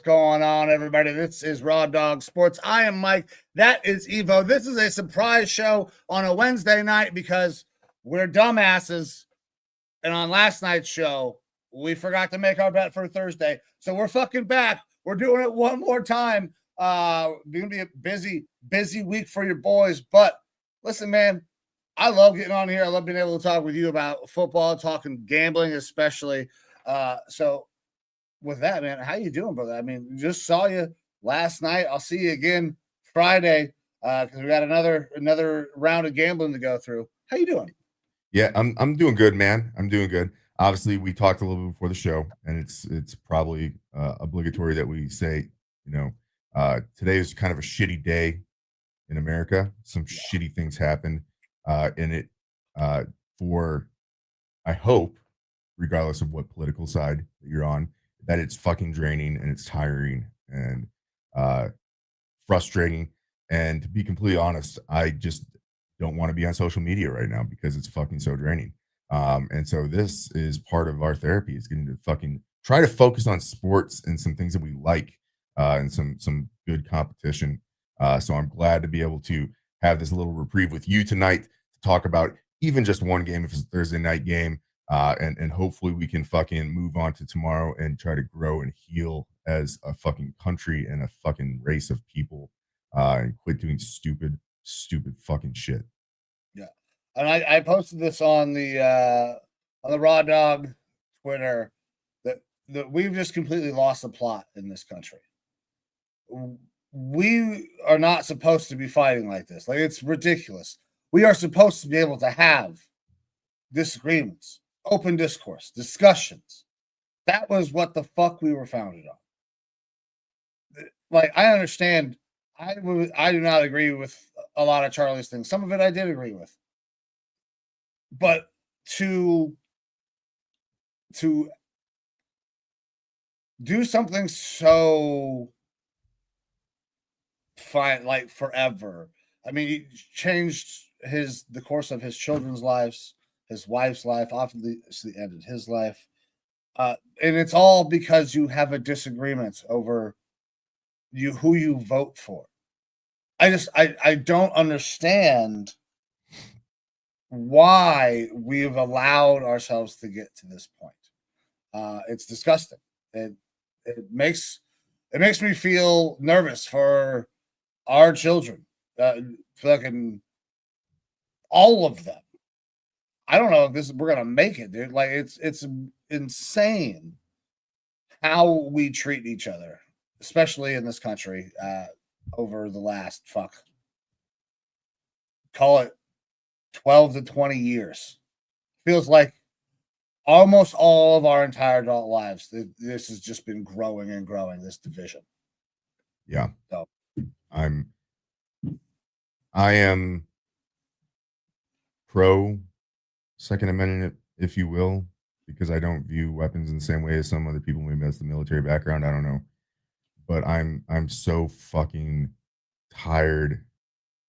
What's going on, everybody? This is Raw Dog Sports. I am Mike. That is Evo. This is a surprise show on a Wednesday night because we're dumbasses. And on last night's show, we forgot to make our bet for Thursday. So we're fucking back. We're doing it one more time. Going to be a busy week for your boys. But listen, man, I love getting on here. I love being able to talk with you about football, talking gambling especially. So with that, man, how you doing, brother? I mean, just saw you last night. I'll see you again Friday because we got another round of gambling to go through. How you doing? Yeah, I'm doing good, man. I'm doing good. Obviously, we talked a little bit before the show, and it's probably obligatory that we say, today is kind of a shitty day in America. Some shitty things happened in it for, I hope, regardless of what political side that you're on, that it's fucking draining and it's tiring and frustrating. And to be completely honest, I just don't want to be on social media right now because it's fucking so draining. And so this is part of our therapy, is getting to fucking try to focus on sports and some things that we like and some good competition. So I'm glad to be able to have this little reprieve with you tonight to talk about even just one game if it's a Thursday night game. And hopefully we can fucking move on to tomorrow and try to grow and heal as a fucking country and a fucking race of people and quit doing stupid fucking shit. Yeah. And I posted this on the Raw Dog Twitter that we've just completely lost the plot in this country. We are not supposed to be fighting like this. Like, it's ridiculous. We are supposed to be able to have disagreements, open discourse, discussions. That was what the fuck we were founded on. Like, I understand. I do not agree with a lot of Charlie's things. Some of it I did agree with. But to do something so fine, like forever. I mean, he changed the course of his children's lives, his wife's life, obviously ended his life. And it's all because you have a disagreement over who you vote for. I don't understand why we've allowed ourselves to get to this point. It's disgusting. It makes me feel nervous for our children, fucking all of them. I don't know if we're gonna make it, dude. Like, it's insane how we treat each other, especially in this country. Over the last call it 12 to 20 years. Feels like almost all of our entire adult lives, this has just been growing and growing, this division. Yeah. So I am pro Second Amendment, if you will, because I don't view weapons in the same way as some other people, maybe that's the military background, I don't know. But I'm so fucking tired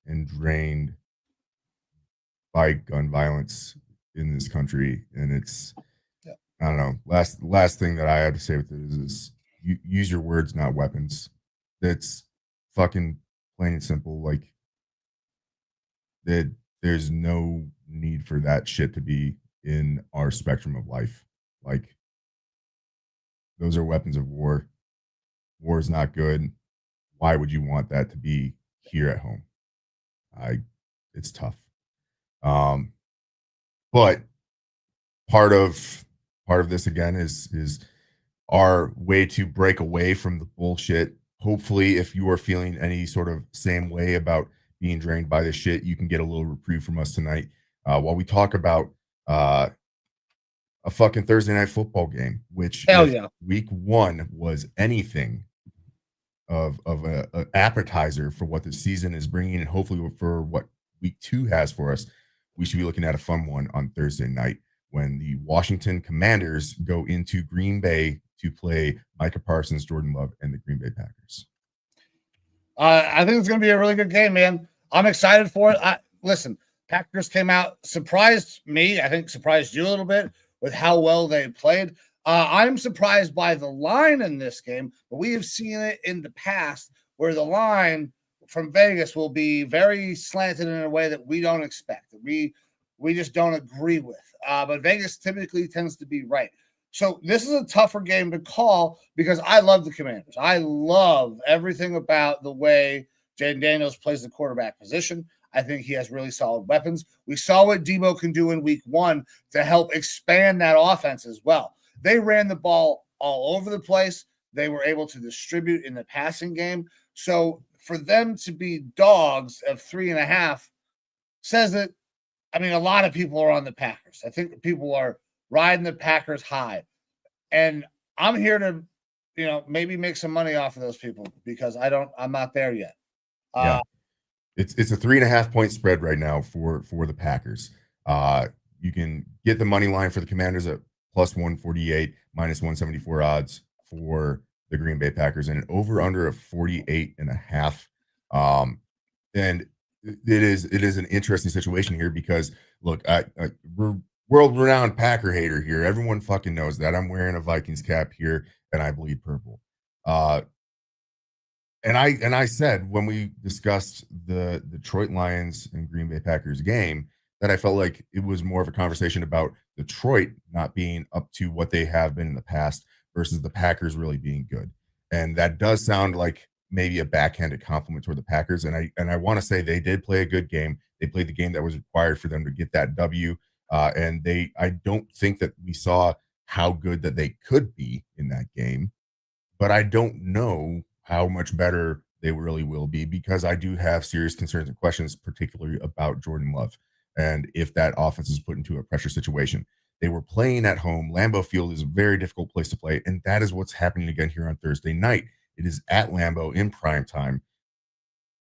and drained by gun violence in this country, and it's I don't know. Last thing that I have to say with it is use your words, not weapons. That's fucking plain and simple. Like, that there's no need for that shit to be in our spectrum of life. Like, those are weapons of war. War is not good. Why would you want that to be here at home? It's tough. But part of this again is our way to break away from the bullshit. Hopefully, if you are feeling any sort of same way about being drained by this shit, you can get a little reprieve from us tonight while we talk about a fucking Thursday night football game, which week one was anything of an appetizer for what the season is bringing, and hopefully for what week two has for us. We should be looking at a fun one on Thursday night when the Washington Commanders go into Green Bay to play Micah Parsons, Jordan Love, and the Green Bay Packers. I think it's going to be a really good game, man. I'm excited for it. Listen, Packers came out, surprised me. I think surprised you a little bit with how well they played. I'm surprised by the line in this game, but we have seen it in the past where the line from Vegas will be very slanted in a way that we don't expect. We just don't agree with. But Vegas typically tends to be right. So this is a tougher game to call because I love the Commanders. I love everything about the way Jaden Daniels plays the quarterback position. I think he has really solid weapons. We saw what Debo can do in week 1 to help expand that offense as well. They ran the ball all over the place. They were able to distribute in the passing game. So for them to be dogs of 3.5 says that, I mean, a lot of people are on the Packers. I think people are riding the Packers high. And I'm here to, maybe make some money off of those people because I'm not there yet. Yeah. It's a 3.5 point spread right now for the Packers. You can get the money line for the Commanders at plus 148, minus 174 odds for the Green Bay Packers, and an over under of 48.5. And it is an interesting situation here because look, we're world renowned Packer hater here. Everyone fucking knows that. I'm wearing a Vikings cap here and I bleed purple. And I said when we discussed the Detroit Lions and Green Bay Packers game that I felt like it was more of a conversation about Detroit not being up to what they have been in the past versus the Packers really being good. And that does sound like maybe a backhanded compliment toward the Packers. And I want to say they did play a good game. They played the game that was required for them to get that W. And I don't think that we saw how good that they could be in that game, but I don't know how much better they really will be because I do have serious concerns and questions, particularly about Jordan Love and if that offense is put into a pressure situation. They were playing at home. Lambeau Field is a very difficult place to play, and that is what's happening again here on Thursday night. It is at Lambeau in prime time.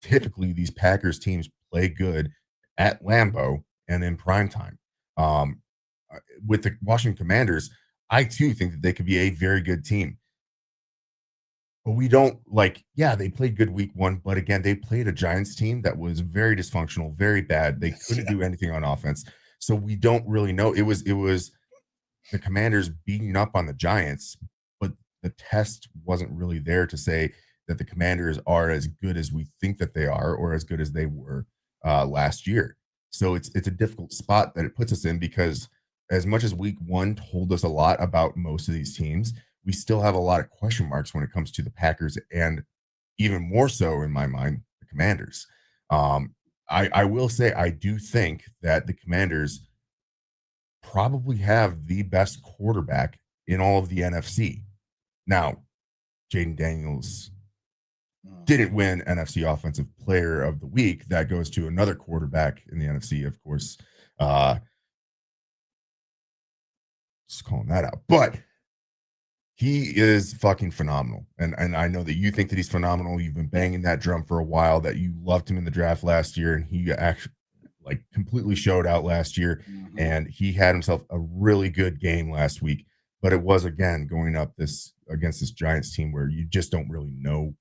Typically, these Packers teams play good at Lambeau and in prime time. With the Washington Commanders, I too think that they could be a very good team. But we don't they played good week 1, but again, they played a Giants team that was very dysfunctional, very bad. They couldn't do anything on offense. So we don't really know. It was the Commanders beating up on the Giants, but the test wasn't really there to say that the Commanders are as good as we think that they are or as good as they were last year. So it's a difficult spot that it puts us in because as much as week 1 told us a lot about most of these teams, we still have a lot of question marks when it comes to the Packers and even more so in my mind, the Commanders. I will say I do think that the Commanders probably have the best quarterback in all of the NFC. Now, Jaden Daniels didn't win NFC Offensive Player of the Week. That goes to another quarterback in the NFC, of course. Just calling that out. But he is fucking phenomenal. And I know that you think that he's phenomenal. You've been banging that drum for a while, that you loved him in the draft last year, and he actually completely showed out last year. Mm-hmm. And he had himself a really good game last week. But it was, again, going up against this Giants team where you just don't really know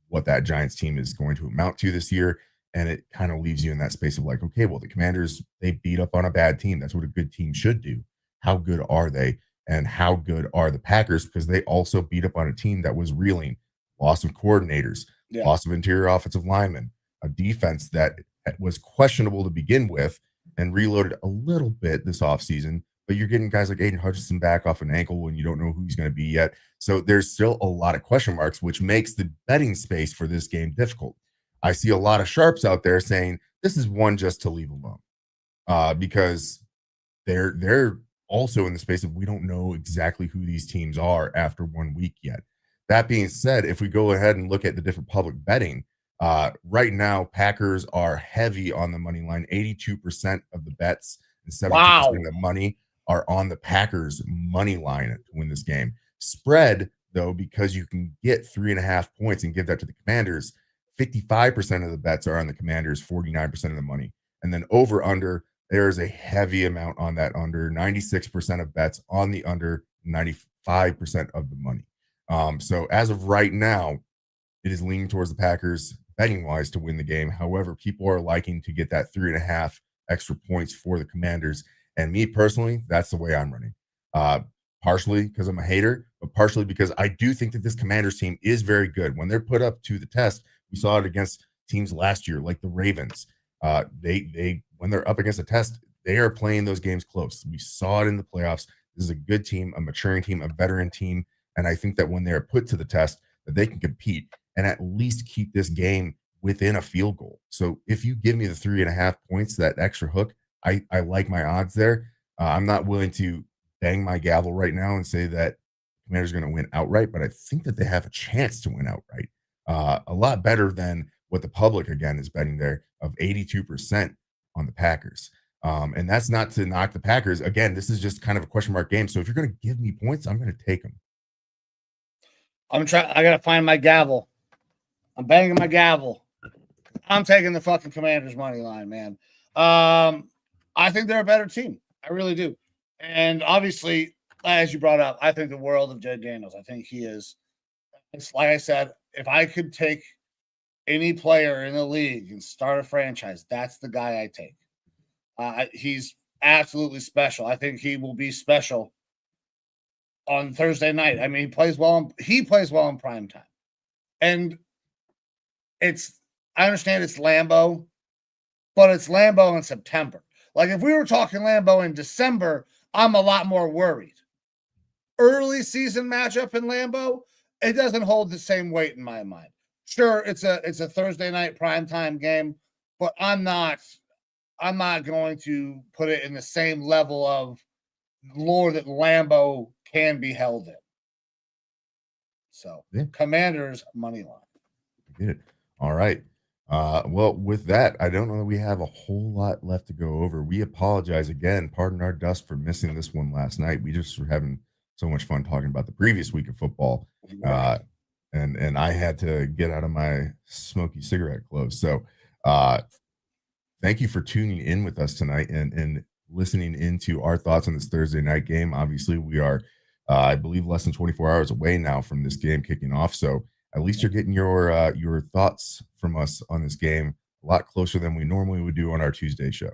what that Giants team is going to amount to this year. And it kind of leaves you in that space of okay, well, the Commanders, they beat up on a bad team. That's what a good team should do. How good are they? And how good are the Packers? Because they also beat up on a team that was reeling, loss of coordinators, loss of interior offensive linemen, a defense that was questionable to begin with and reloaded a little bit this offseason. But you're getting guys like Aiden Hutchinson back off an ankle when you don't know who he's going to be yet. So there's still a lot of question marks, which makes the betting space for this game difficult. I see a lot of sharps out there saying this is one just to leave alone because they're also in the space of we don't know exactly who these teams are after 1 week yet. That being said, if we go ahead and look at the different public betting, right now, Packers are heavy on the money line. 82% of the bets and 72% of the money are on the Packers money line to win this game. Spread, though, because you can get 3.5 points and give that to the Commanders, 55% of the bets are on the Commanders, 49% of the money. And then over under, there's a heavy amount on that under, 96% of bets on the under, 95% of the money. So as of right now, it is leaning towards the Packers betting wise to win the game. However, people are liking to get that 3.5 extra points for the Commanders. And me personally, that's the way I'm running. partially because I'm a hater, but partially because I do think that this Commanders team is very good. When they're put up to the test, we saw it against teams last year, like the Ravens. They when they're up against a test, they are playing those games close. We saw it in the playoffs. This is a good team, a maturing team, a veteran team, and I think that when they're put to the test, that they can compete and at least keep this game within a field goal. So if you give me the 3.5 points, that extra hook, I like my odds there. I'm not willing to bang my gavel right now and say that Commanders are going to win outright, but I think that they have a chance to win outright. A lot better than what the public, again, is betting there of 82% on the Packers. And that's not to knock the Packers. Again, this is just kind of a question mark game. So if you're going to give me points, I'm going to take them. I got to find my gavel. I'm banging my gavel. I'm taking the fucking Commanders money line, man. I think they're a better team. I really do. And obviously, as you brought up, I think the world of Jed Daniels. I think he is, it's like I said, if I could take any player in the league and start a franchise, that's the guy I take. He's absolutely special. I think he will be special on Thursday night. I mean, he plays well in prime time. And I understand it's Lambeau, but it's Lambeau in September. Like if we were talking Lambeau in December, I'm a lot more worried. Early season matchup in Lambeau, it doesn't hold the same weight in my mind. Sure, it's a Thursday night primetime game, but I'm not going to put it in the same level of lore that Lambeau can be held in. So, yeah. Commanders money line. Get it. All right. Well, with that, I don't know that we have a whole lot left to go over. We apologize again. Pardon our dust for missing this one last night. We just were having so much fun talking about the previous week of football. And I had to get out of my smoky cigarette clothes. So thank you for tuning in with us tonight and listening into our thoughts on this Thursday night game. Obviously, we are, I believe, less than 24 hours away now from this game kicking off. So at least you're getting your thoughts from us on this game a lot closer than we normally would do on our Tuesday show.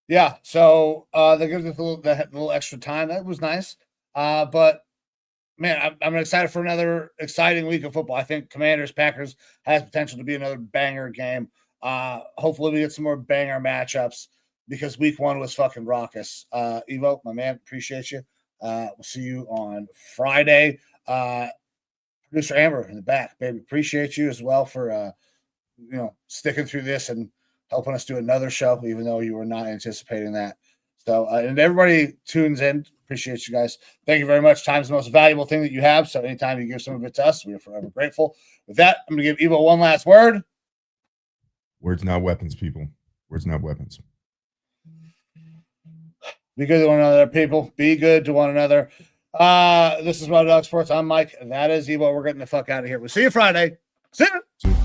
Yeah, so they give us a little extra time. That was nice. But man, I'm excited for another exciting week of football. I think Commanders Packers has potential to be another banger game. Hopefully we get some more banger matchups because week one was fucking raucous. Evo, my man, appreciate you. We'll see you on Friday. Producer Amber in the back, baby, appreciate you as well for sticking through this and helping us do another show, even though you were not anticipating that. So, and everybody tunes in. Appreciate you guys. Thank you very much. Time's the most valuable thing that you have. So anytime you give some of it to us, we are forever grateful. With that, I'm going to give Evo one last word. Words, not weapons, people. Words, not weapons. Be good to one another, people. Be good to one another. This is Raw Dog Sports. I'm Mike. That is Evo. We're getting the fuck out of here. We'll see you Friday. See you.